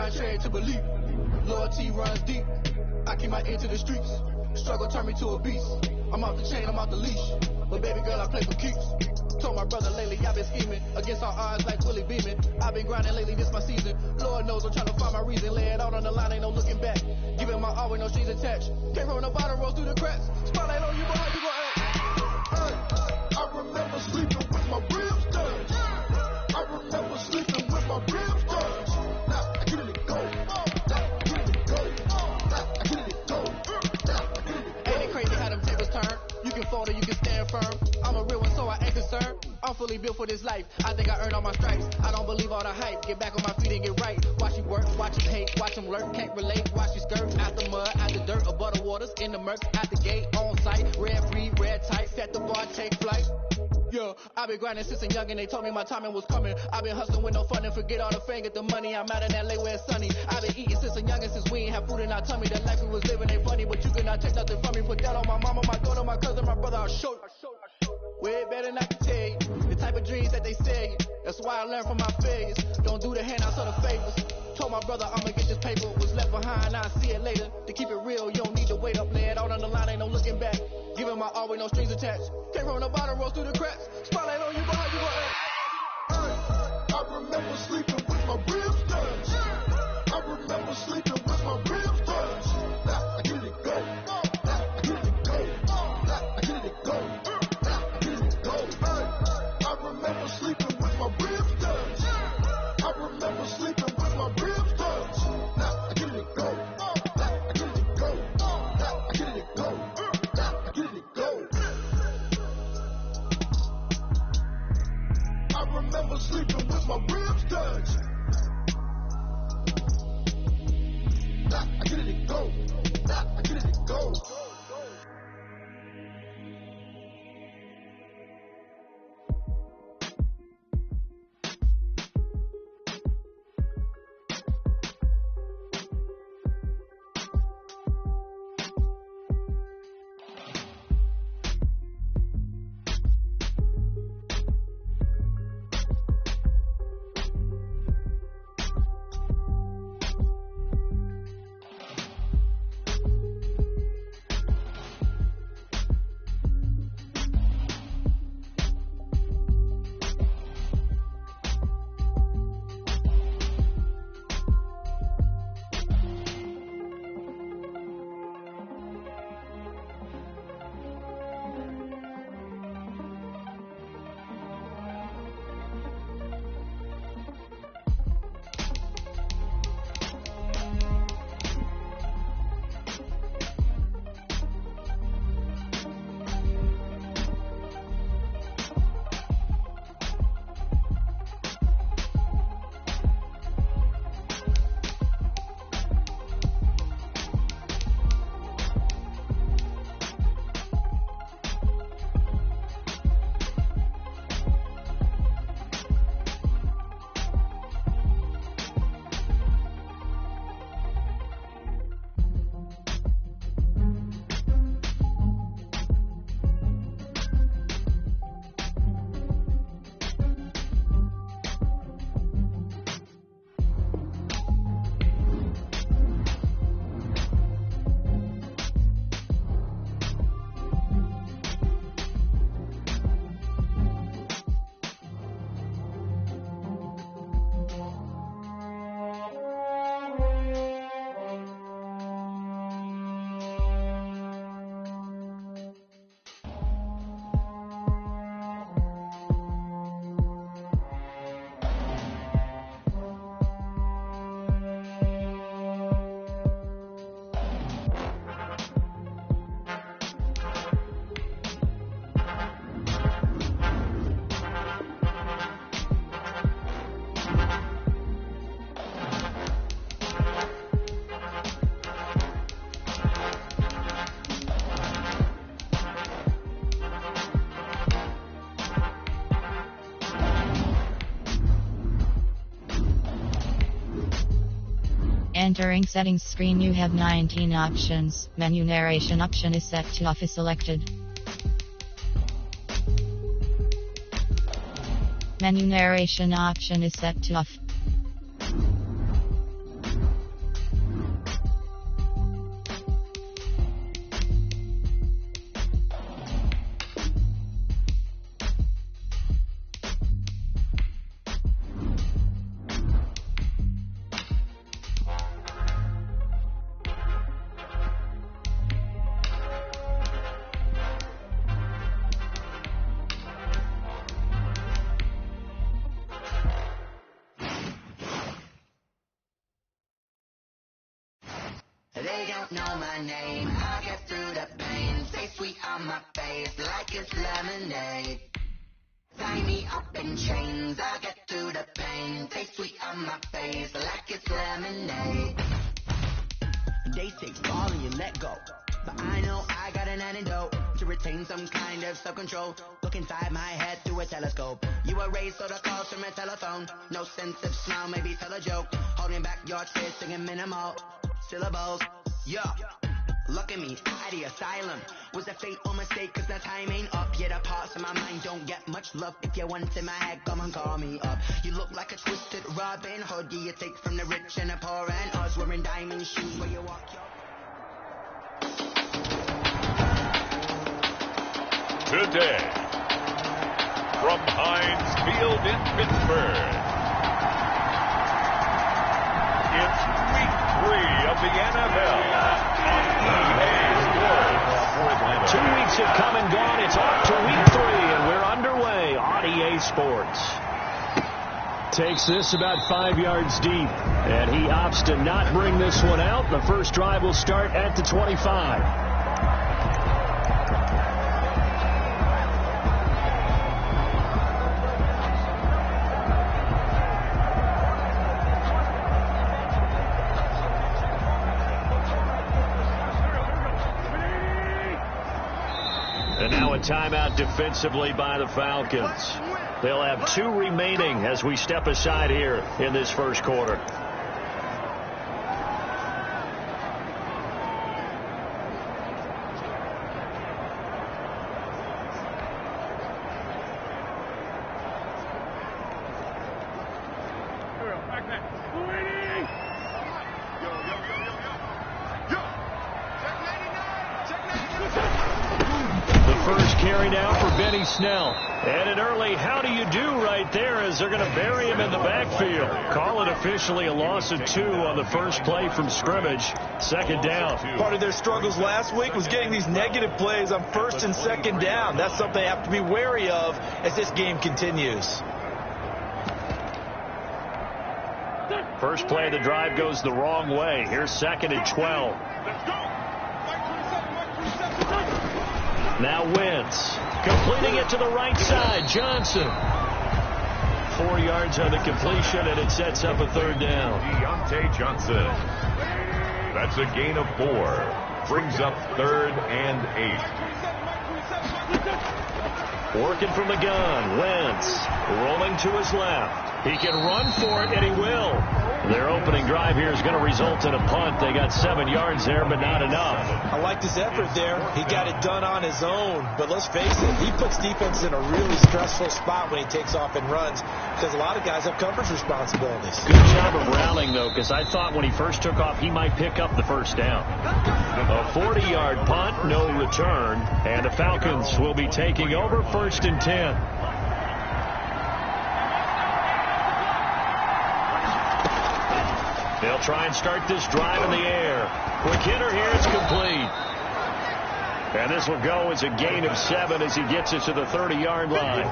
Blind shade to belief. Loyalty runs deep. I keep my ear to the streets. Struggle turned me to a beast. I'm off the chain, I'm off the leash. But baby girl, I play for keeps. Told my brother lately I've been scheming against all odds like Willie Beeman. I've been grinding lately, this my season. Lord knows I'm trying to find my reason. Lay it out on the line, ain't no looking back. Giving my all with no strings attached. Came from the bottom, rose through the cracks. Spotlight on you, but how you gon' act? I remember sleeping with my ribs touched. I remember sleeping with my ribs touched. Now I get it go. Now I get it go. Now I get it go. Now I get it go. Ain't it crazy how them tables turn? You can fold or you can stand firm. I'm a real one, so I ain't concerned. I'm fully built for this life. I think I earned all my stripes. I don't believe all the hype. Get back on my feet and get right. Watch you work, watch you hate, watch them lurk. Can't relate, watch you skirt. Out the mud, out the dirt, above the waters, in the murk, out the gate, on site. Red free, red tight, set the bar, take flight. Yeah, I've been grinding since a young and they told me my timing was coming. I've been hustling with no fun and forget all the fame, get the money. I'm out in LA where it's sunny. I've been eating since a youngin' since we ain't have food in our tummy. The life we was living ain't funny, but you could not take nothing from me. Put that on my mama, my daughter, my cousin, my brother, I'll show you. Way better than I can tell you. The type of dreams that they sell you. That's why I learned from my failures. Don't do the handouts or the favors. Told my brother I'ma get this paper. Was left behind, I'll see it later. To keep it real, you don't need to wait up. Lay it out on the line, ain't no looking back. Giving my all with no strings attached. Came from the bottom, rose through the cracks. Spotlight on you, but how you gon' act? I remember sleeping with my ribs touched. I remember sleeping with my ribs touched. Now I get it go. Now I get it go. Now I get it go. Now I get it go. I remember sleeping with my ribs touched. I remember sleeping with my ribs touched. Now I get it go. Now I get it go. Now I get it go. Now I get it go. I remember sleeping with my ribs touched. Now I get it go. Now I get it go. Entering settings screen, you have 19 options. Menu narration option is set to off is selected. Menu narration option is set to off. they don't know my name. I get through the pain, stay sweet on my face like it's lemonade. Tie me up in chains, I get through the pain, stay sweet on my face like it's lemonade. They say fall and you let go, but I know I got an antidote to retain some kind of self-control. Look inside my head through a telescope. You erase all the calls from a telephone. No sense of smile, maybe tell a joke. Holding back your tears, singing minimal syllables. Yeah, look at me, out of the asylum. Was a fate or mistake, cause the time ain't up. Yet the parts of my mind don't get much love. If you want in my head, come and call me up. You look like a twisted Robin Hood. You take from the rich and the poor and us. Wearing diamond shoes where you walk your... Today, from Heinz Field in Pittsburgh, it's week 3 of the NFL on EA Sports. 2 weeks have come and gone. It's off to week 3, and we're underway on EA Sports. Takes this about 5 yards deep, and he opts to not bring this one out. The first drive will start at the 25. And now a timeout defensively by the Falcons. They'll have 2 remaining as we step aside here in this first quarter. Snell. And an early how do you do right there as they're going to bury him in the backfield. Call it officially a loss of 2 on the first play from scrimmage. Second down. Part of their struggles last week was getting these negative plays on first and second down. That's something they have to be wary of as this game continues. First play of the drive goes the wrong way. Here's 2nd and 12. Now Wentz. Completing it to the right side. Johnson. 4 yards on the completion, and it sets up a 3rd down. Deontay Johnson. That's a gain of 4. Brings up 3rd and 8. Working from the gun. Wentz rolling to his left. He can run for it, and he will. Their opening drive here is going to result in a punt. They got 7 yards there, but not enough. I liked his effort there. He got it done on his own. But let's face it, he puts defense in a really stressful spot when he takes off and runs because a lot of guys have coverage responsibilities. Good job of rallying, though, because I thought when he first took off, he might pick up the first down. A 40-yard punt, no return, and the Falcons will be taking over 1st and 10. They'll try and start this drive in the air. Quick hitter here, it's complete. And this will go as a gain of 7 as he gets it to the 30-yard line.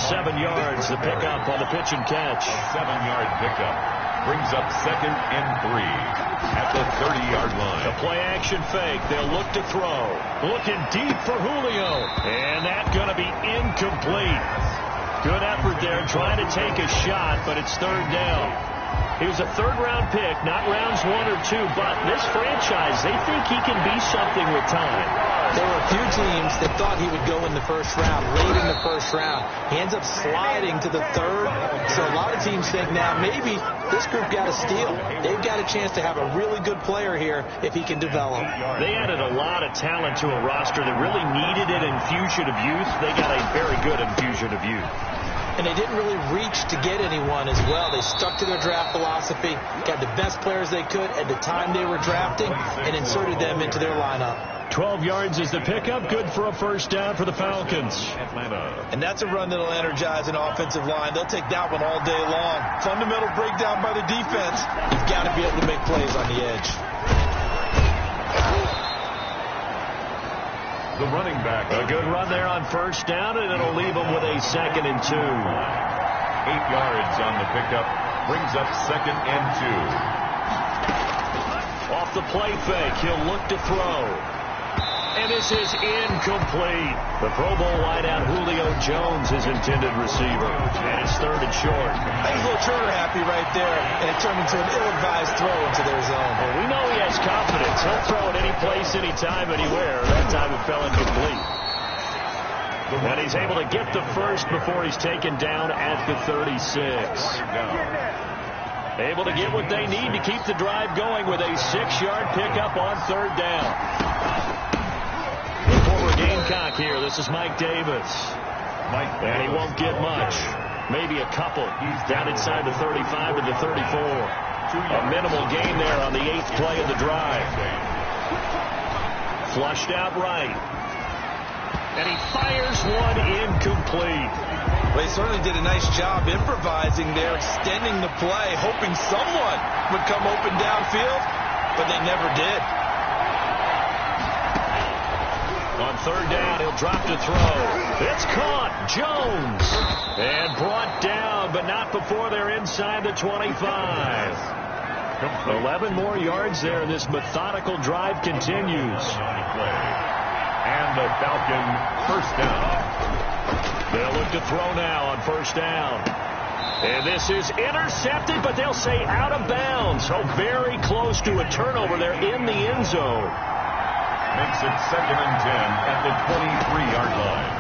7 yards, the pickup on the pitch and catch. 7-yard pickup brings up 2nd and 3 at the 30-yard line. The play-action fake. They'll look to throw. Looking deep for Julio. And that's going to be incomplete. Good effort there trying to take a shot, but it's 3rd down. He was a 3rd-round pick, not rounds 1 or 2, but this franchise, they think he can be something with time. There were a few teams that thought he would go in the first round, late in the first round. He ends up sliding to the 3rd, so a lot of teams think now maybe this group got a steal. They've got a chance to have a really good player here if he can develop. They added a lot of talent to a roster that really needed an infusion of youth. They got a very good infusion of youth. And they didn't really reach to get anyone as well. They stuck to their draft philosophy, got the best players they could at the time they were drafting, and inserted them into their lineup. 12 yards is the pickup. Good for a first down for the Falcons. And that's a run that'll energize an offensive line. They'll take that one all day long. Fundamental breakdown by the defense. You've got to be able to make plays on the edge. The running back. A good run there on first down, and it'll leave them with a 2nd and 2. 8 yards on the pickup. Brings up 2nd and Off the play fake, he'll look to throw. And this is incomplete. The Pro Bowl wideout Julio Jones, his intended receiver. And it's third and short. I think Will Turner happy right there, and it turned into an ill-advised throw into their zone. Well, we know he has confidence. He'll throw it any place, anytime, anywhere. That time it fell incomplete. And he's able to get the first before he's taken down at the 36. Able to get what they need to keep the drive going with a 6-yard pickup on third down. The former Gamecock here. This is Mike Davis. And he won't get much. Maybe a couple. Down inside the 35 to the 34. A minimal gain there on the 8th play of the drive. Flushed out right. And he fires one incomplete. Well, he certainly did a nice job improvising there, extending the play, hoping someone would come open downfield, but they never did. On third down, he'll drop to throw. It's caught. Jones. And brought down, but not before they're inside the 25. 11 more yards there. This methodical drive continues. And the Falcon first down. They'll look to throw now on first down. And this is intercepted, but they'll say out of bounds. So very close to a turnover there in the end zone. Makes it 2nd and 10 at the 23-yard line.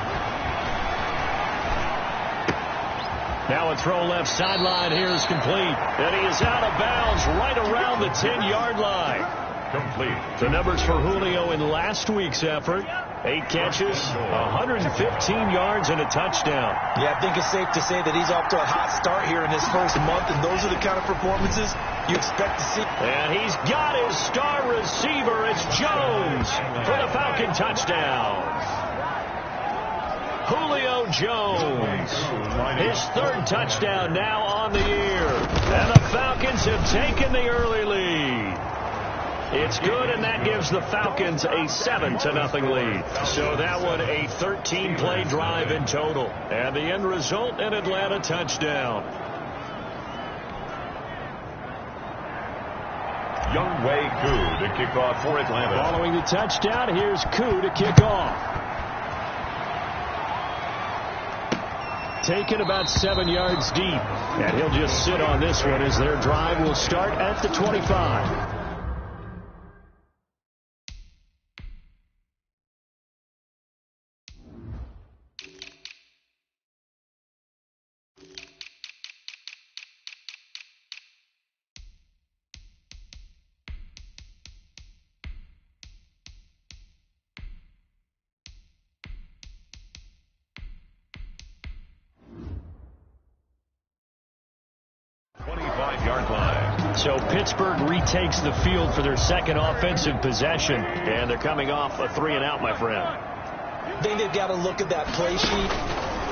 Now a throw left sideline here is complete. And he is out of bounds right around the 10-yard line. Complete. The numbers for Julio in last week's effort. 8 catches, 115 yards, and a touchdown. Yeah, I think it's safe to say that he's off to a hot start here in his first month, and those are the kind of performances you expect to see. And he's got his star receiver. It's Jones for the Falcon touchdown. Julio Jones, his 3rd touchdown now on the year. And the Falcons have taken the early lead. It's good, and that gives the Falcons a 7-0 lead. So that one a 13-play drive in total. And the end result, an Atlanta touchdown. Younghoe Koo to kick off for Atlanta. Following the touchdown, here's Koo to kick off. Taken about 7 yards deep. And he'll just sit on this one as their drive will start at the 25. So Pittsburgh retakes the field for their second offensive possession. And they're coming off a 3-and-out, my friend. I think they've got to look at that play sheet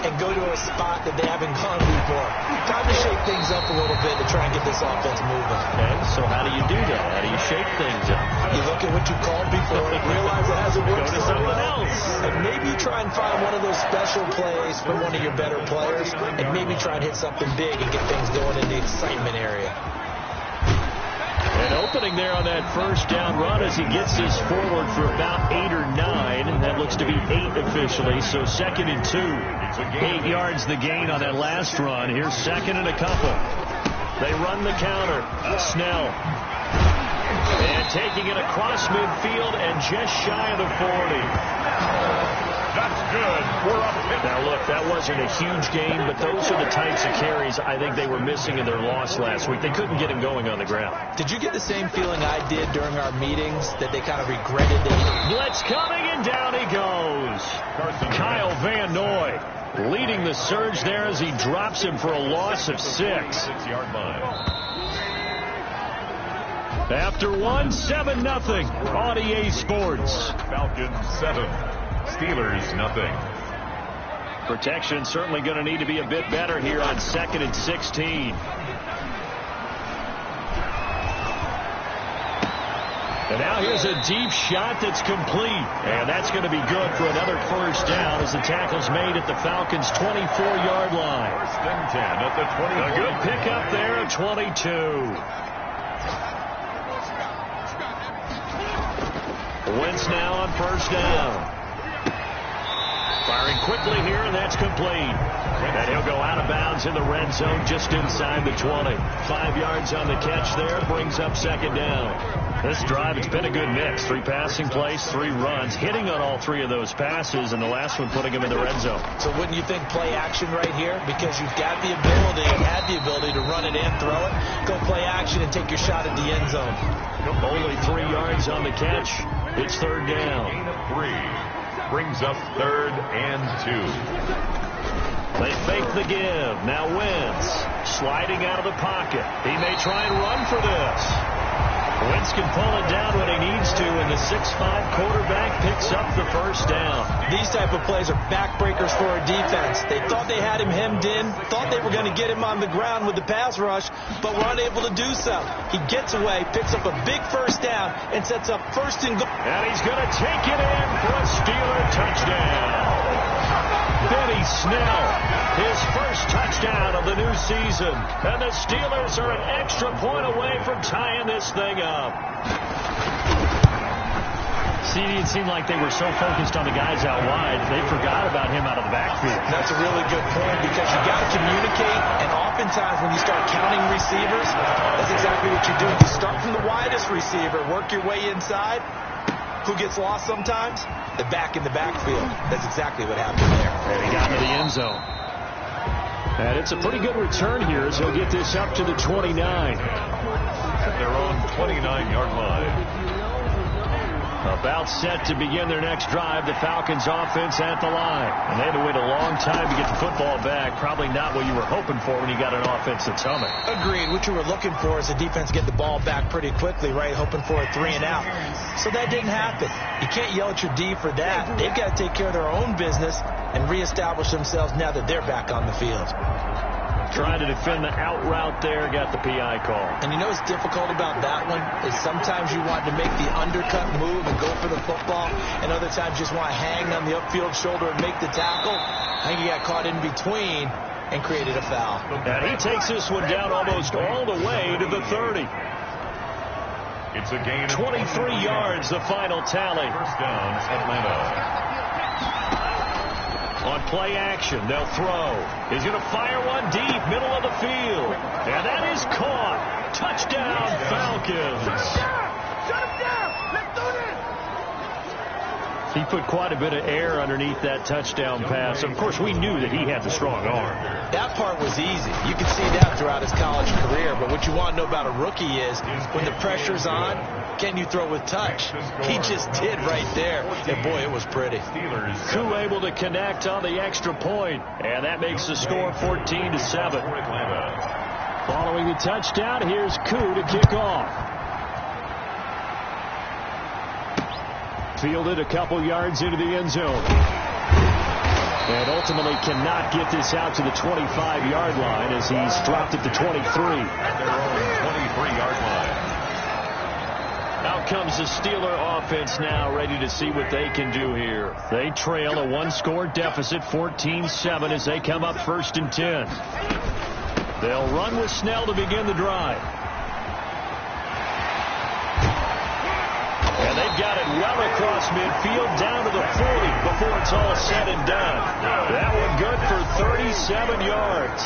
and go to a spot that they haven't gone before. Time to shake things up a little bit to try and get this offense moving. Okay, so how do you do that? How do you shake things up? You look at what you called before and realize it hasn't worked. Go to something else. And maybe try and find one of those special plays for one of your better players, and maybe try and hit something big and get things going in the excitement area. An opening there on that first down run as he gets this forward for about 8 or 9. And that looks to be 8 officially. So 2nd and 2. 8 yards the gain on that last run. Here's 2nd and a couple. They run the counter. Snell. And taking it across midfield and just shy of the 40. That's good. We're up. Now, look, that wasn't a huge game, but those are the types of carries I think they were missing in their loss last week. They couldn't get him going on the ground. Did you get the same feeling I did during our meetings, that they kind of regretted it? Blitz coming, and down he goes. Kyle Van Noy leading the surge there as he drops him for a loss of 6. 6-yard line. After 1, 7-0 on EA Sports. Falcons 7. Steelers nothing. Protection certainly going to need to be a bit better here on 2nd and 16. And now here's a deep shot that's complete. And that's going to be good for another first down as the tackle's made at the Falcons' 24-yard line. 1st and 10 at the 24. A good pickup there of 22. Wentz now on first down. Firing quickly here, and that's complete. And he'll go out of bounds in the red zone just inside the 20. 5 yards on the catch there, brings up second down. This drive, it's been a good mix. 3 passing plays, 3 runs, hitting on all 3 of those passes, and the last one putting him in the red zone. So wouldn't you think play action right here? Because you've got the ability and had the ability to run it and throw it. Go play action and take your shot at the end zone. Only 3 yards on the catch. It's third down. Gain of 3. Brings up 3rd and 2. They fake the give. Now Wentz sliding out of the pocket. He may try and run for this. Wentz can pull it down when he needs to, and the 6'5" quarterback picks up the first down. These type of plays are backbreakers for a defense. They thought they had him hemmed in, thought they were going to get him on the ground with the pass rush, but were unable to do so. He gets away, picks up a big first down, and sets up first and goal. And he's going to take it in for a Steeler touchdown. Benny Snell, his first touchdown of the new season. And the Steelers are an extra point away from tying this thing up. See, it seemed like they were so focused on the guys out wide, they forgot about him out of the backfield. That's a really good point, because you got to communicate, and oftentimes when you start counting receivers, that's exactly what you're doing. You start from the widest receiver, work your way inside. Who gets lost sometimes? The back in the backfield. That's exactly what happened there. And he got into the end zone. And it's a pretty good return here as he'll get this up to the 29. At their own 29-yard line. About set to begin their next drive, the Falcons offense at the line. And they had to wait a long time to get the football back. Probably not what you were hoping for when you got an offense that's humming. Agreed. What you were looking for is the defense get the ball back pretty quickly, right? Hoping for a 3 and out. So that didn't happen. You can't yell at your D for that. They've got to take care of their own business and reestablish themselves now that they're back on the field. Trying to defend the out route there, got the PI call. And you know what's difficult about that one is sometimes you want to make the undercut move and go for the football, and other times you just want to hang on the upfield shoulder and make the tackle. I think he got caught in between and created a foul. And he takes this one down almost all the way to the 30. It's a gain of 23 yards, the final tally. First down, Atlanta. On play action, they'll throw. He's going to fire one deep, middle of the field. And that is caught. Touchdown, Falcons. Shut him down! Let's do this! He put quite a bit of air underneath that touchdown pass. Of course, we knew that he had the strong arm. That part was easy. You can see that throughout his college career. But what you want to know about a rookie is when the pressure's on, can you throw with touch? He just did right there. And, boy, it was pretty. Koo able to connect on the extra point. And that makes the score 14-7. Following the touchdown, here's Koo to kick off. Fielded a couple yards into the end zone. And ultimately cannot get this out to the 25-yard line as he's dropped at the 23. At their own 23-yard line. Out comes the Steeler offense now, ready to see what they can do here. They trail a 1-score deficit, 14-7, as they come up 1st and 10. They'll run with Snell to begin the drive. And they've got it well across midfield down to the 40 before it's all said and done. That one good for 37 yards.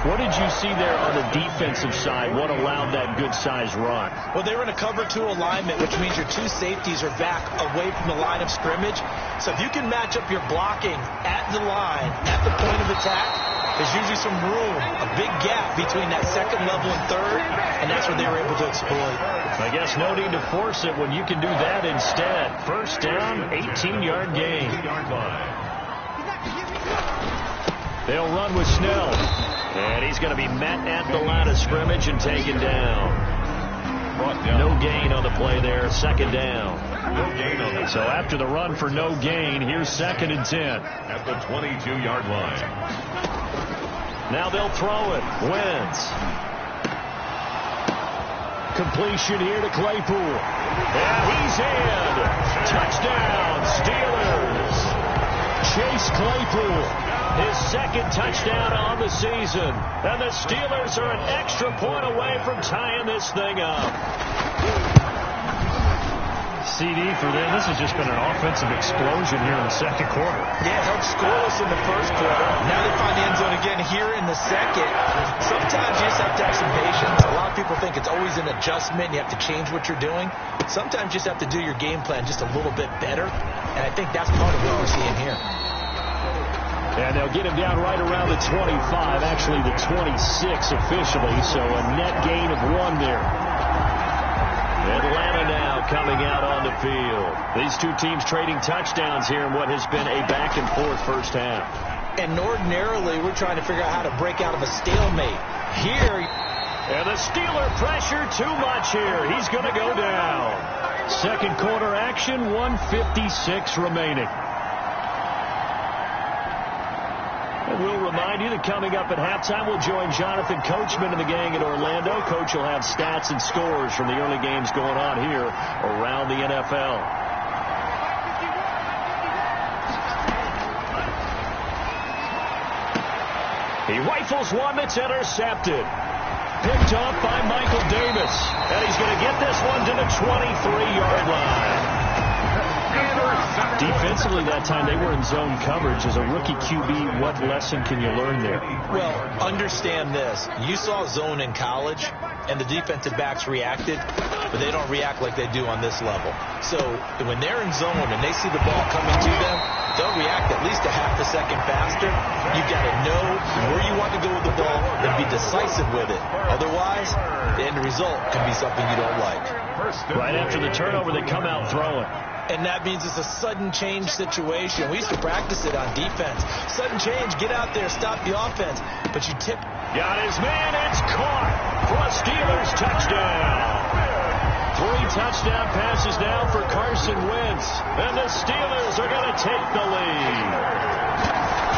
What did you see there on the defensive side? What allowed that good-sized run? Well, they were in a cover-2 alignment, which means your 2 safeties are back away from the line of scrimmage. So if you can match up your blocking at the line, at the point of attack, there's usually some room, a big gap between that second level and third, and that's what they were able to exploit. I guess no need to force it when you can do that instead. First down, 18-yard gain. They'll run with Snell. And he's going to be met at the line of scrimmage and taken down. No gain on the play there. Second down. No gain on that. So after the run for no gain, here's 2nd and 10. At the 22-yard line. Now they'll throw it. Wentz. Completion here to Claypool. And he's in. Touchdown, Steelers. Chase Claypool. His 2nd touchdown on the season. And the Steelers are an extra point away from tying this thing up. CD for them. This has just been an offensive explosion here in the second quarter. Yeah, held scoreless in the first quarter. Now they find the end zone again here in the second. Sometimes you just have to have some patience. A lot of people think it's always an adjustment. You have to change what you're doing. Sometimes you just have to do your game plan just a little bit better. And I think that's part of what we're seeing here. And they'll get him down right around the 25, actually the 26 officially, so a net gain of 1 there. Atlanta now coming out on the field. These two teams trading touchdowns here in what has been a back-and-forth first half. And ordinarily, we're trying to figure out how to break out of a stalemate. Here, and the Steeler pressure too much here. He's going to go down. Second quarter action, 1:56 remaining. We'll remind you that coming up at halftime, we'll join Jonathan Coachman and the gang in Orlando. Coach will have stats and scores from the early games going on here around the NFL. He rifles one that's intercepted. Picked off by Michael Davis. And he's going to get this one to the 23-yard line. Defensively that time, they were in zone coverage. As a rookie QB, what lesson can you learn there? Well, understand this. You saw zone in college, and the defensive backs reacted, but they don't react like they do on this level. So when they're in zone and they see the ball coming to them, they'll react at least a half a second faster. You've got to know where you want to go with the ball and be decisive with it. Otherwise, the end result could be something you don't like. Right after the turnover, they come out throwing. And that means it's a sudden change situation. We used to practice it on defense. Sudden change, get out there, stop the offense. But you tip. Got his man, it's caught for a Steelers touchdown. 3 touchdown passes now for Carson Wentz. And the Steelers are going to take the lead.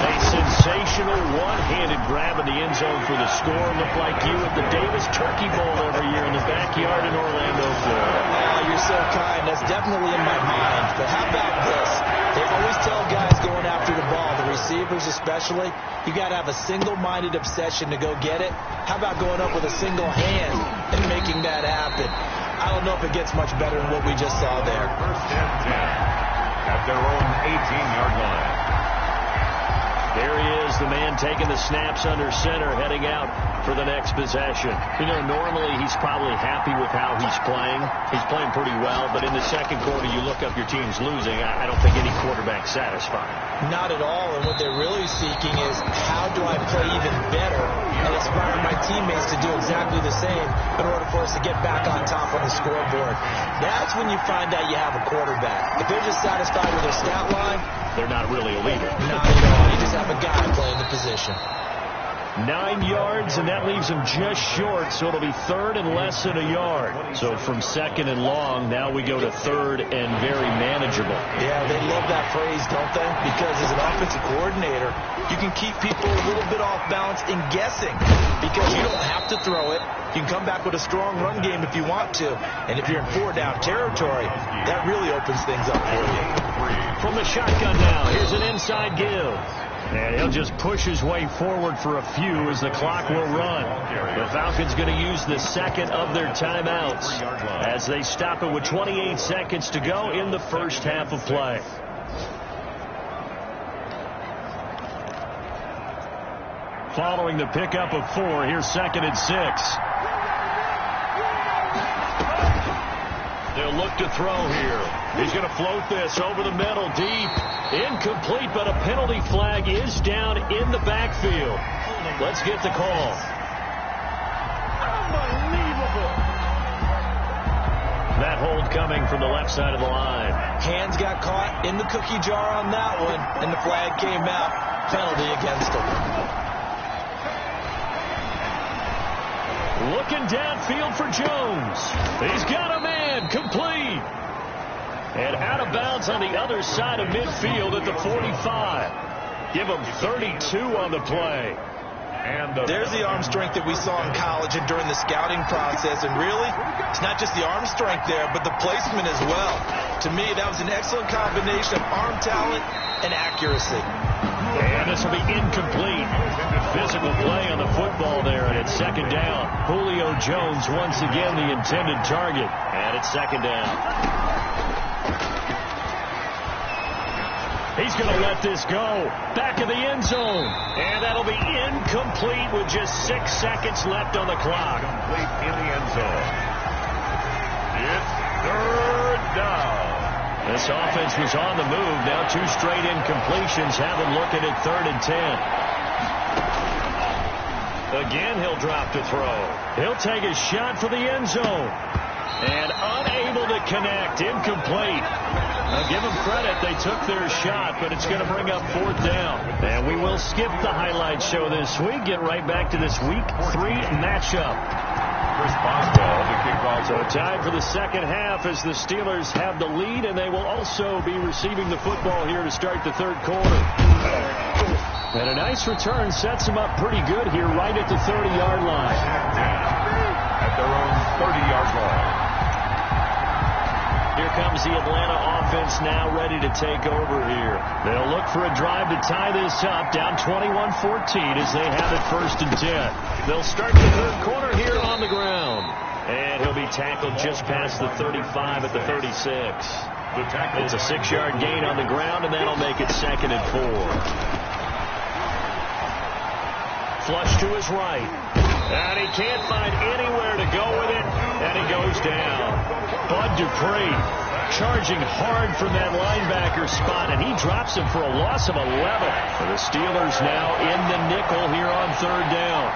A sensational one-handed grab in the end zone for the score. Looked like you at the Davis Turkey Bowl every year in the backyard in Orlando, Florida. Oh, you're so kind. That's definitely in my mind. But how about this? They always tell guys going after the ball, the receivers especially, you got to have a single-minded obsession to go get it. How about going up with a single hand and making that happen? I don't know if it gets much better than what we just saw there. First and 10 at their own 18-yard line. There he is, the man taking the snaps under center, heading out for the next possession. You know, normally he's probably happy with how he's playing. He's playing pretty well, but in the second quarter, you look up your team's losing. I don't think any quarterback's satisfied. Not at all, and what they're really seeking is how do I play even better and inspire my teammates to do exactly the same in order for us to get back on top on the scoreboard. That's when you find out you have a quarterback. If they're just satisfied with their stat line, they're not really a leader. Not at all. You just have a guy playing the position. 9 yards, and that leaves him just short, so it'll be third and less than a yard. So from second and long, now we go to third and very manageable. Yeah, they love that phrase, don't they? Because as an offensive coordinator, you can keep people a little bit off balance and guessing because you don't have to throw it. You can come back with a strong run game if you want to. And if you're in 4-down territory, that really opens things up for you. From the shotgun now, here's an inside give. And he'll just push his way forward for a few as the clock will run. The Falcons going to use the second of their timeouts as they stop it with 28 seconds to go in the first half of play. Following the pickup of 4, here's second and 6. They'll look to throw here. He's going to float this over the middle, deep. Incomplete, but a penalty flag is down in the backfield. Let's get the call. Unbelievable. That hold coming from the left side of the line. Hands got caught in the cookie jar on that one, and the flag came out. Penalty against him. Looking downfield for Jones. He's got a man, complete. And out of bounds on the other side of midfield at the 45. Give him 32 on the play. And there's the arm strength that we saw in college and during the scouting process. And really, it's not just the arm strength there, but the placement as well. To me, that was an excellent combination of arm talent and accuracy. And this will be incomplete. Physical play on the football there, and it's second down. Julio Jones once again the intended target, and it's second down. He's going to let this go. Back of the end zone. And that'll be incomplete with just 6 seconds left on the clock. Complete in the end zone. It's third down. This offense was on the move. Now 2 straight incompletions have them looking at 3rd and 10. Again, he'll drop to throw. He'll take a shot for the end zone. And unable to connect. Incomplete. Now give them credit. They took their shot, but it's going to bring up 4th down. And we will skip the highlight show this week. Get right back to this Week 3 matchup. Chris Boswell, the kickoff. So time for the second half as the Steelers have the lead, and they will also be receiving the football here to start the 3rd quarter. And a nice return sets them up pretty good here right at the 30-yard line. At their own 30-yard line. Here comes the Atlanta offense now ready to take over here. They'll look for a drive to tie this up, down 21-14 as they have it 1st and 10. They'll start the 3rd quarter here on the ground. And he'll be tackled just past the 35 at the 36. It's a 6-yard gain on the ground, and that'll make it 2nd and 4. Flush to his right. And he can't find anywhere to go with it, and he goes down. Bud Dupree charging hard from that linebacker spot, and he drops him for a loss of 11. For the Steelers now in the nickel here on 3rd down.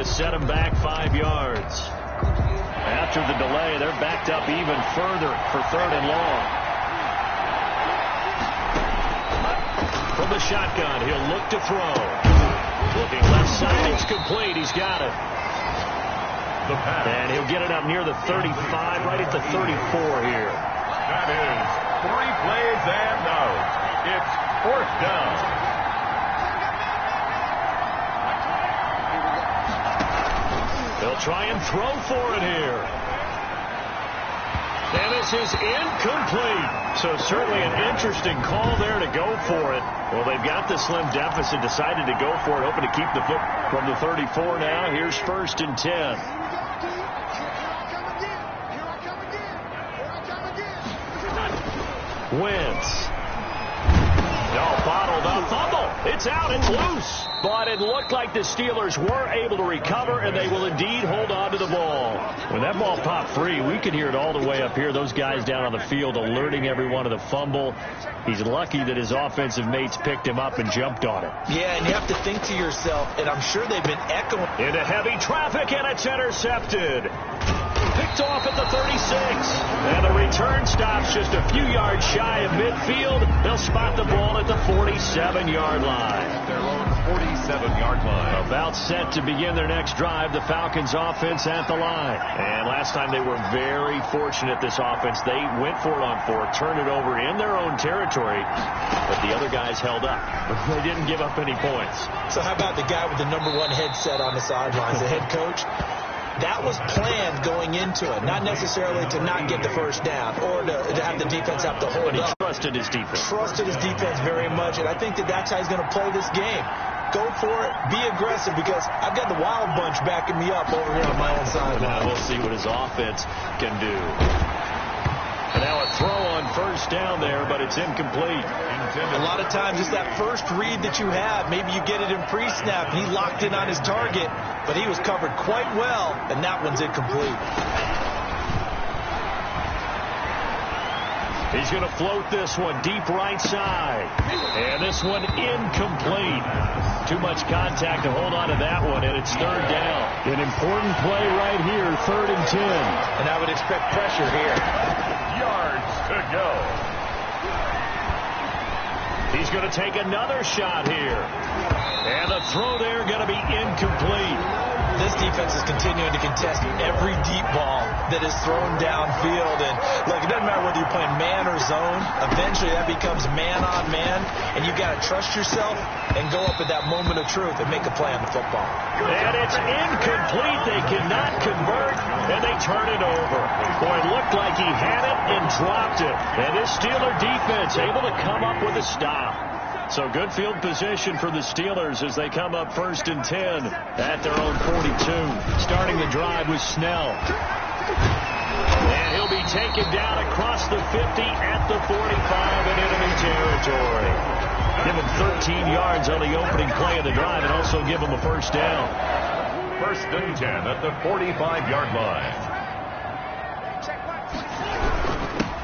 Set them back 5 yards. After the delay, they're backed up even further for 3rd and long. From the shotgun, he'll look to throw. Looking left side, it's complete. He's got it. The pass. And he'll get it up near the 35, right at the 34 here. That is 3 plays and out. It's 4th down. They'll try and throw for it here. And this is incomplete. So certainly an interesting call there to go for it. Well, they've got the slim deficit, decided to go for it, hoping to keep the foot from the 34 now. Here's 1st and 10. Wentz. No, bottled up. Fumble. It's out. It's loose. But it looked like the Steelers were able to recover, and they will indeed hold on to the ball. When that ball popped free, we could hear it all the way up here. Those guys down on the field alerting everyone of the fumble. He's lucky that his offensive mates picked him up and jumped on it. Yeah, and you have to think to yourself, and I'm sure they've been echoing. Into heavy traffic, and it's intercepted. Picked off at the 36. And the return stops just a few yards shy of midfield. They'll spot the ball at the 47-yard line. Their own 47-yard line. About set to begin their next drive, the Falcons offense at the line. And last time they were very fortunate, this offense. They went for it on 4, turned it over in their own territory, but the other guys held up. They didn't give up any points. So how about the guy with the #1 headset on the sidelines, the head coach? That was planned going into it, not necessarily to not get the 1st down or to have the defense have to hold up. But he up. trusted his defense. Trusted his defense very much, and I think that's how he's going to play this game. Go for it, be aggressive, because I've got the Wild Bunch backing me up over here on my own side. Now we'll see what his offense can do. And now a throw on 1st down there, but it's incomplete. A lot of times it's that first read that you have. Maybe you get it in pre-snap, and he locked in on his target, but he was covered quite well, and that one's incomplete. He's going to float this one deep right side. And this one incomplete. Too much contact to hold on to that one, and it's 3rd down. An important play right here, 3rd and 10. And I would expect pressure here. Yards to go. He's going to take another shot here. And the throw there going to be incomplete. This defense is continuing to contest every deep ball that is thrown downfield. And look, it doesn't matter whether you're playing man or zone. Eventually that becomes man on man, and you've got to trust yourself and go up at that moment of truth and make a play on the football. And it's incomplete. They cannot convert, and they turn it over. Boy, it looked like he had it and dropped it. And this Steeler defense able to come up with a stop. So good field position for the Steelers as they come up 1st and 10 at their own 42. Starting the drive with Snell. And he'll be taken down across the 50 at the 45 in enemy territory. Give him 13 yards on the opening play of the drive and also give him a first down. 1st and 10 at the 45-yard line.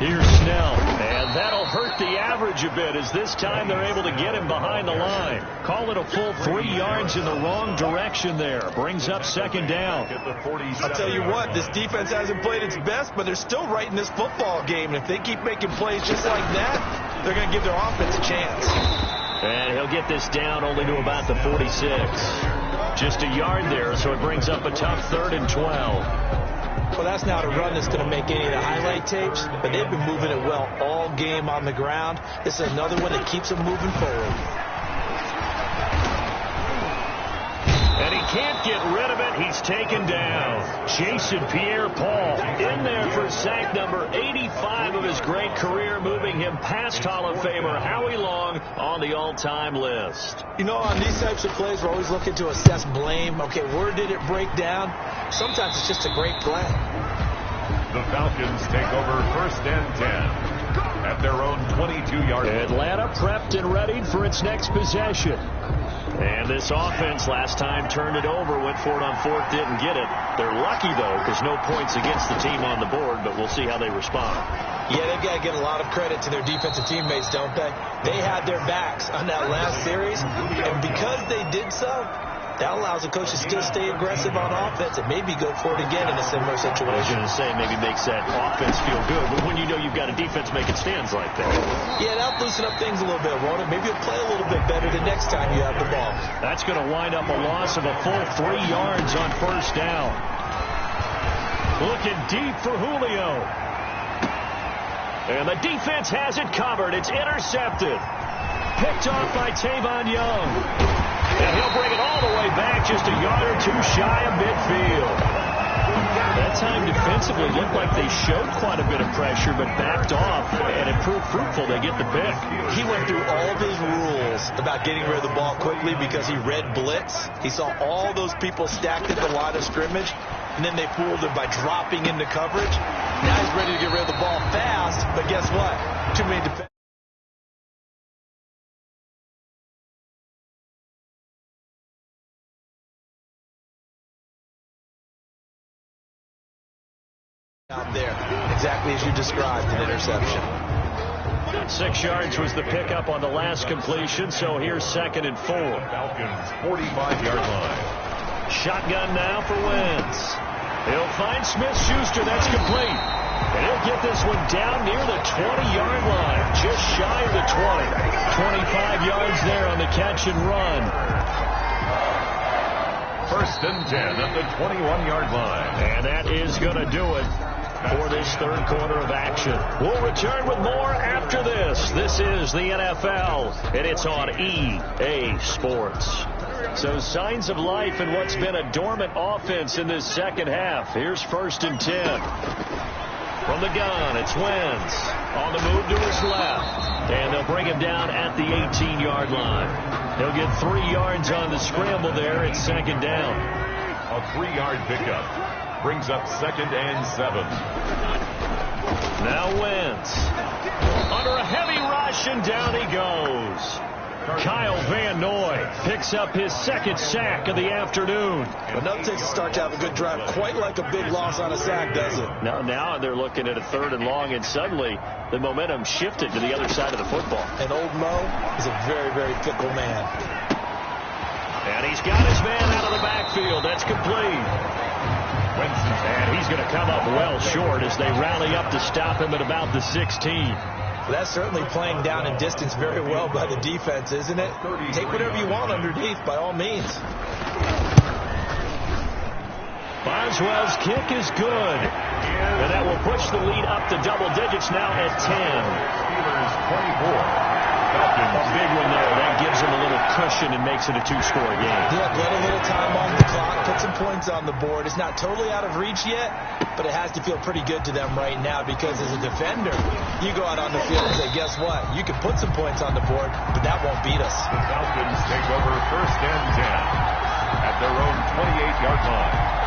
Here's Snell, and that'll hurt the average a bit as this time they're able to get him behind the line. Call it a full 3 yards in the wrong direction there. Brings up 2nd down. I'll tell you what, this defense hasn't played its best, but they're still right in this football game. And if they keep making plays just like that, they're going to give their offense a chance. And he'll get this down only to about the 46. Just a yard there, so it brings up a tough 3rd and 12. Well, that's not a run that's going to make any of the highlight tapes, but they've been moving it well all game on the ground. This is another one that keeps them moving forward. And he can't get rid of it. He's taken down. Jason Pierre-Paul in there for sack number 85 of his great career, moving him past Hall of Famer Howie Long on the all-time list. You know, on these types of plays, we're always looking to assess blame. Okay, where did it break down? Sometimes it's just a great play. The Falcons take over 1st and 10 at their own 22-yard line. Atlanta prepped and readied for its next possession. And this offense last time turned it over, went for it on 4th, didn't get it. They're lucky, though, because no points against the team on the board, but we'll see how they respond. Yeah, they've got to give a lot of credit to their defensive teammates, don't they? They had their backs on that last series, and because they did so, that allows the coach to still stay aggressive on offense and maybe go for it again in a similar situation. I was going to say, maybe makes that offense feel good, but when you know you've got a defense making stands like that. Yeah, that'll loosen up things a little bit, won't it? Maybe you'll play a little bit better the next time you have the ball. That's going to wind up a loss of a full 3 yards on 1st down. Looking deep for Julio. And the defense has it covered. It's intercepted. Picked off by Tavon Young. And he'll bring it all the way back, just a yard or two shy of midfield. That time defensively looked like they showed quite a bit of pressure, but backed off, and it proved fruitful. They get the pick. He went through all of his rules about getting rid of the ball quickly because he read blitz. He saw all those people stacked at the line of scrimmage, and then they fooled him by dropping into coverage. Now he's ready to get rid of the ball fast, but guess what? Too many defenders out there, exactly as you described, an interception. 6 yards was the pickup on the last completion, so here's 2nd and 4. Falcons 45-yard line. Shotgun now for Wentz. He'll find Smith-Schuster. That's complete. And he'll get this one down near the 20-yard line, just shy of the 20. 25 yards there on the catch and run. 1st and 10 at the 21-yard line. And that is going to do it for this 3rd quarter of action. We'll return with more after this. This is the NFL, and it's on EA Sports. So signs of life in what's been a dormant offense in this second half. Here's 1st and 10. From the gun, it's Wentz on the move to his left. And they'll bring him down at the 18-yard line. He'll get 3 yards on the scramble there. It's 2nd down. A 3-yard pickup brings up 2nd and 7. Now Wentz under a heavy rush, and down he goes. Kyle Van Noy picks up his 2nd sack of the afternoon. But nothing takes a start to have a good drive quite like a big loss on a sack, does it? Now they're looking at a 3rd and long, and suddenly the momentum shifted to the other side of the football. And old Mo is a very, very fickle man. And he's got his man out of the backfield. That's complete. And he's going to come up well short as they rally up to stop him at about the 16. That's certainly playing down in distance very well by the defense, isn't it? Take whatever you want underneath, by all means. Boswell's kick is good. And that will push the lead up to double digits now at 10. Steelers 24. A big one there. That gives them a little cushion and makes it a two-score game. Yeah, get a little time on the clock, put some points on the board. It's not totally out of reach yet, but it has to feel pretty good to them right now because as a defender, you go out on the field and say, guess what? You can put some points on the board, but that won't beat us. The Falcons take over first and 10 at their own 28-yard line.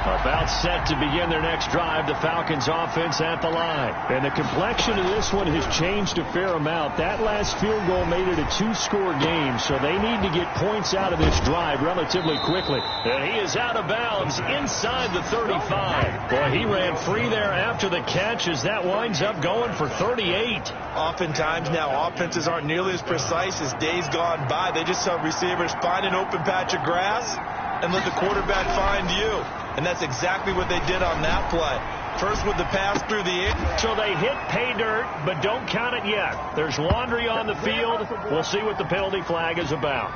About set to begin their next drive, the Falcons offense at the line. And the complexion of this one has changed a fair amount. That last field goal made it a two-score game, so they need to get points out of this drive relatively quickly. And he is out of bounds inside the 35. Boy, he ran free there after the catch as that winds up going for 38. Oftentimes now offenses aren't nearly as precise as days gone by. They just have receivers find an open patch of grass and let the quarterback find you. And that's exactly what they did on that play. First with the pass through the air. So they hit pay dirt, but don't count it yet. There's laundry on the field. We'll see what the penalty flag is about.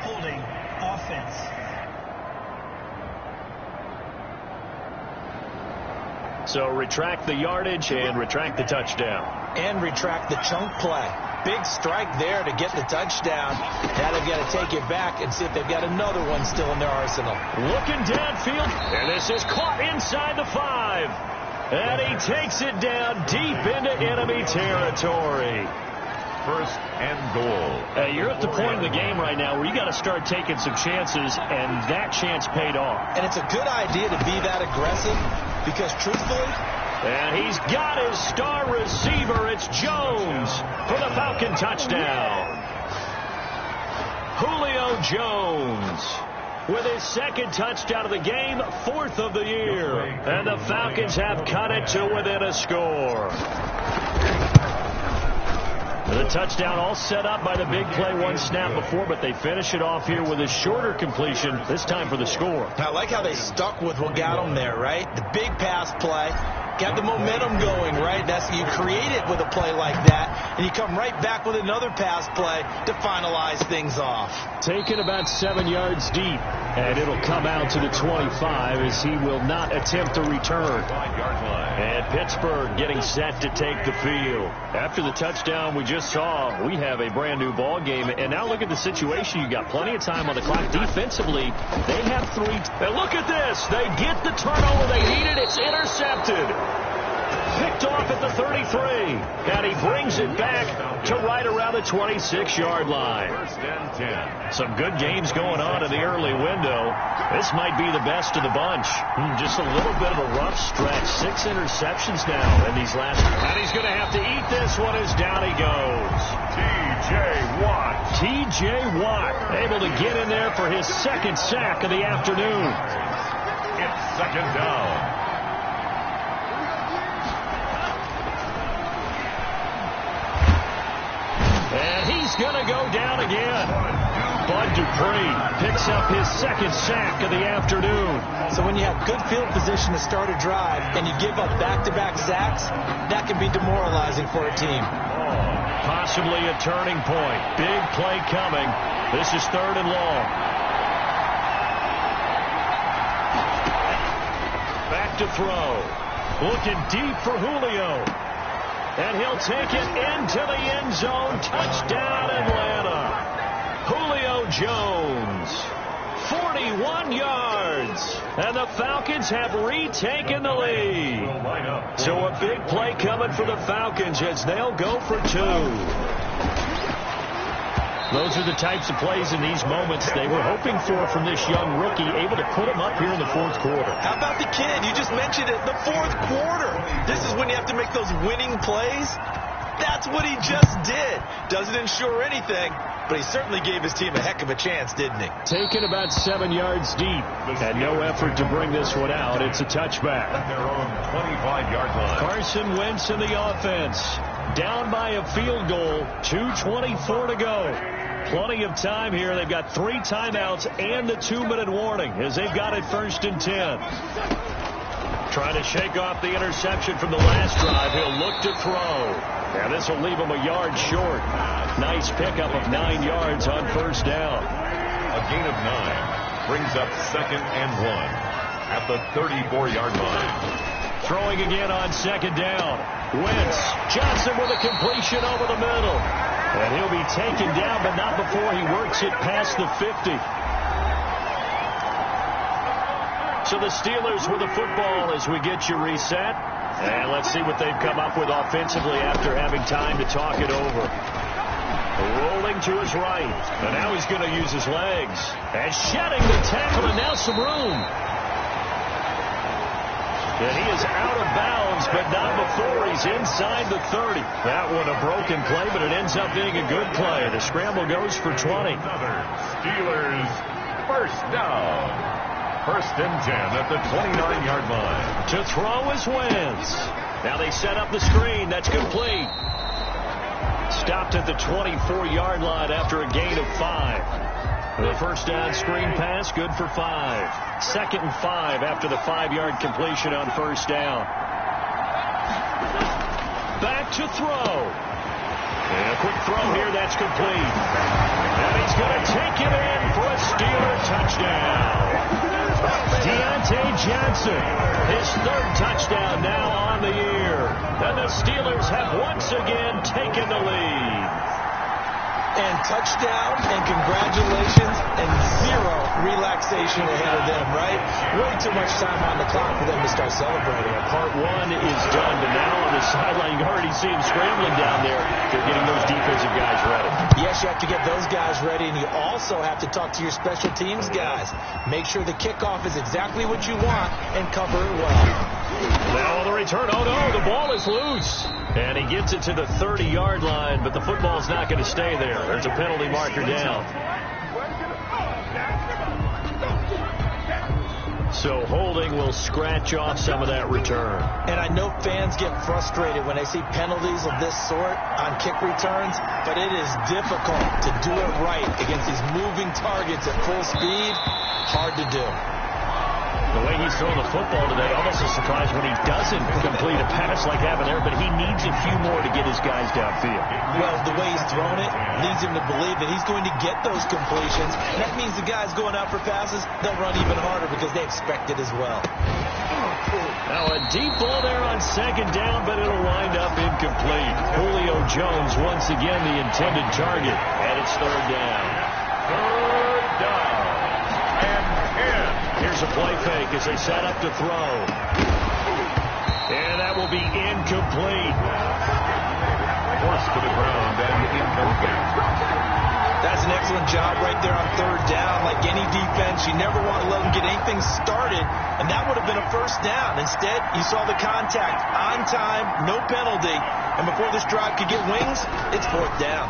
Holding offense. So retract the yardage and retract the touchdown. And retract the chunk play. Big strike there to get the touchdown. Now they've got to take it back and see if they've got another one still in their arsenal. Looking downfield, and this is caught inside the 5. And he takes it down deep into enemy territory. First and goal. You're at the point in the game right now where you got to start taking some chances, and that chance paid off. And it's a good idea to be that aggressive because, truthfully, and he's got his star receiver. It's Jones for the Falcon touchdown. Julio Jones with his second touchdown of the game, 4th of the year. And the Falcons have cut it to within a score. The touchdown all set up by the big play one snap before, but they finish it off here with a shorter completion, this time for the score. I like how they stuck with what got them there, right? The big pass play. Got the momentum going, right? That's you create it with a play like that, and you come right back with another pass play to finalize things off. Taken about 7 yards deep, and it'll come out to the 25 as he will not attempt to return. 5-yard line. And Pittsburgh getting set to take the field. After the touchdown we just saw, we have a brand new ball game, and now look at the situation. You got plenty of time on the clock. Defensively, they have 3. And look at this. They get the turnover they needed. It's intercepted. Picked off at the 33, and he brings it back to right around the 26-yard line. First and 10. Some good games going on in the early window. This might be the best of the bunch. Just a little bit of a rough stretch. 6 interceptions now in these last. And he's going to have to eat this one as down he goes. T.J. Watt able to get in there for his second sack of the afternoon. It's second down. And he's going to go down again. Bud Dupree picks up his second sack of the afternoon. So when you have good field position to start a drive and you give up back-to-back sacks, that can be demoralizing for a team. Possibly a turning point. Big play coming. This is 3rd and long. Back to throw. Looking deep for Julio. And he'll take it into the end zone. Touchdown, Atlanta. Julio Jones, 41 yards. And the Falcons have retaken the lead. So a big play coming for the Falcons as they'll go for 2. Those are the types of plays in these moments they were hoping for from this young rookie, able to put him up here in the 4th quarter. How about the kid? You just mentioned it, the 4th quarter. This is when you have to make those winning plays. That's what he just did. Doesn't ensure anything, but he certainly gave his team a heck of a chance, didn't he? Taken about 7 yards deep, and no effort to bring this one out. It's a touchback. At their own 25-yard line. Carson Wentz in the offense. Down by a field goal. 2:24 to go. Plenty of time here. They've got 3 timeouts and the 2-minute warning as they've got it 1st and 10. Trying to shake off the interception from the last drive. He'll look to throw. And this will leave him a yard short. Nice pickup of 9 yards on first down. A gain of 9 brings up 2nd and 1 at the 34-yard line. Throwing again on 2nd down. Wentz. Johnson with a completion over the middle. And he'll be taken down, but not before he works it past the 50. So the Steelers with the football as we get you reset. And let's see what they've come up with offensively after having time to talk it over. Rolling to his right. And now he's going to use his legs. And shedding the tackle, and now some room. And he is out of bounds, but not before he's inside the 30. That one a broken play, but it ends up being a good play. The scramble goes for 20. Steelers first down. 1st and 10 at the 29-yard line. To throw is Wentz. Now they set up the screen. That's complete. Stopped at the 24-yard line after a gain of 5. The first down screen pass, good for 5. 2nd and 5 after the 5-yard completion on first down. Back to throw. And a quick throw here, that's complete. And he's going to take it in for a Steeler touchdown. Deontay Johnson, his 3rd touchdown now on the year. And the Steelers have once again taken the lead. And touchdown and congratulations and 0 relaxation ahead of them, right? Way too much time on the clock for them to start celebrating. Part 1 is done, but now on the sideline, you already see him scrambling down there. They're getting those defensive guys ready. Yes, you have to get those guys ready, and you also have to talk to your special teams guys. Make sure the kickoff is exactly what you want and cover it well. Now on the return, oh no, the ball is loose. And he gets it to the 30-yard line, but the football's not going to stay there. There's a penalty marker down. So holding will scratch off some of that return. And I know fans get frustrated when they see penalties of this sort on kick returns, but it is difficult to do it right against these moving targets at full speed. Hard to do. The way he's throwing the football today, almost a surprise when he doesn't complete a pass like that there, but he needs a few more to get his guys downfield. Well, the way he's thrown it leads him to believe that he's going to get those completions. That means the guys going out for passes, they'll run even harder because they expect it as well. Now a deep ball there on 2nd down, but it'll wind up incomplete. Julio Jones once again the intended target, and it's 3rd down. 3rd down. Here's a play fake as they set up to throw. And that will be incomplete. Forced to the ground and incomplete. That's an excellent job right there on 3rd down. Like any defense, you never want to let them get anything started, and that would have been a first down. Instead, you saw the contact on time, no penalty, and before this drive could get wings, it's 4th down.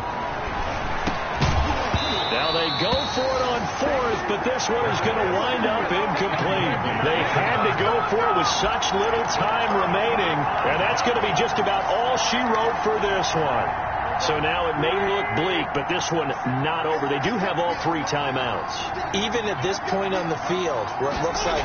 Now they go for it on 4th, but this one is going to wind up incomplete. They had to go for it with such little time remaining, and that's going to be just about all she wrote for this one. So now it may look bleak, but this one not over. They do have all 3 timeouts. Even at this point on the field, where it looks like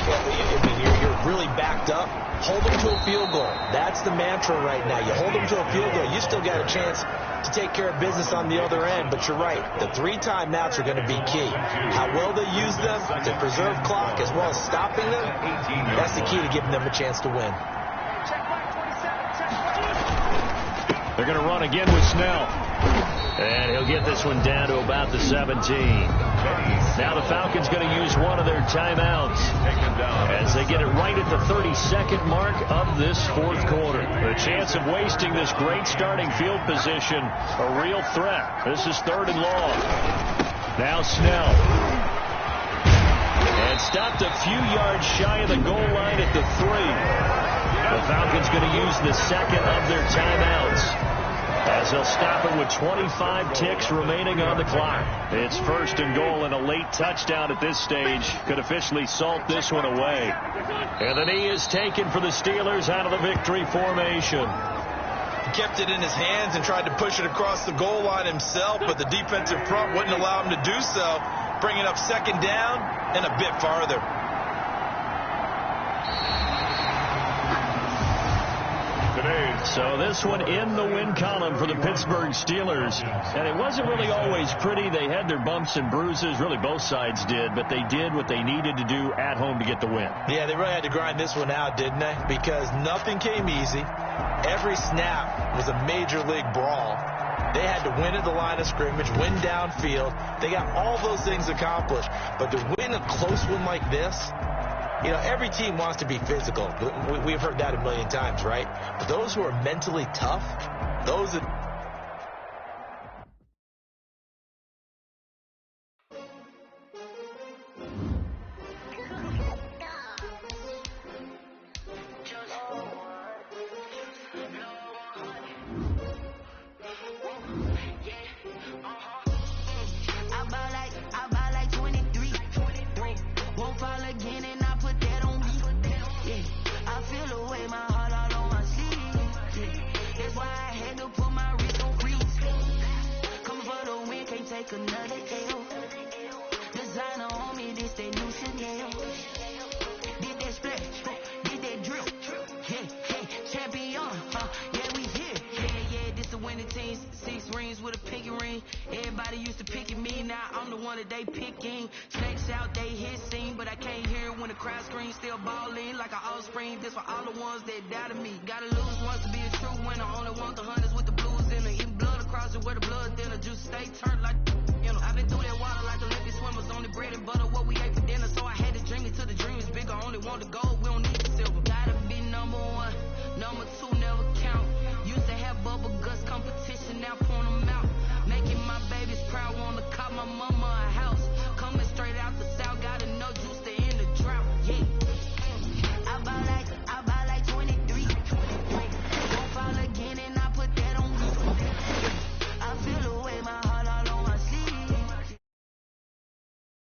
you're really backed up, hold them to a field goal. That's the mantra right now. You hold them to a field goal, you still got a chance to take care of business on the other end. But you're right, the 3 timeouts are going to be key. How well they use them to preserve clock as well as stopping them, that's the key to giving them a chance to win. They're going to run again with Snell. And he'll get this one down to about the 17. Now the Falcons going to use one of their timeouts as they get it right at the 32nd mark of this 4th quarter. The chance of wasting this great starting field position, a real threat. This is 3rd and long. Now Snell. And stopped a few yards shy of the goal line at the 3. The Falcons going to use the 2nd of their timeouts as they'll stop it with 25 ticks remaining on the clock. It's 1st and goal, and a late touchdown at this stage could officially salt this one away. And the knee is taken for the Steelers out of the victory formation. He kept it in his hands and tried to push it across the goal line himself, but the defensive front wouldn't allow him to do so, bringing up 2nd down and a bit farther. So this one in the win column for the Pittsburgh Steelers. And it wasn't really always pretty. They had their bumps and bruises. Really, both sides did. But they did what they needed to do at home to get the win. Yeah, they really had to grind this one out, didn't they? Because nothing came easy. Every snap was a major league brawl. They had to win at the line of scrimmage, win downfield. They got all those things accomplished. But to win a close one like this, you know, every team wants to be physical. We've heard that a million times, right? But those who are mentally tough, those that... Another L. Designer on me, this that new Chanel. Did that splash, did that drill. Yeah, champion, yeah, we here. Yeah, this the winning team. 6 rings with a pinky ring. Everybody used to pick at me, now I'm the one that they picking. Snakes out, they hit scene, but I can't hear it when the crowd screams. Still ballin' like an offspring. This for all the ones that doubted me. Gotta lose once to be a true winner. Only want the hunters.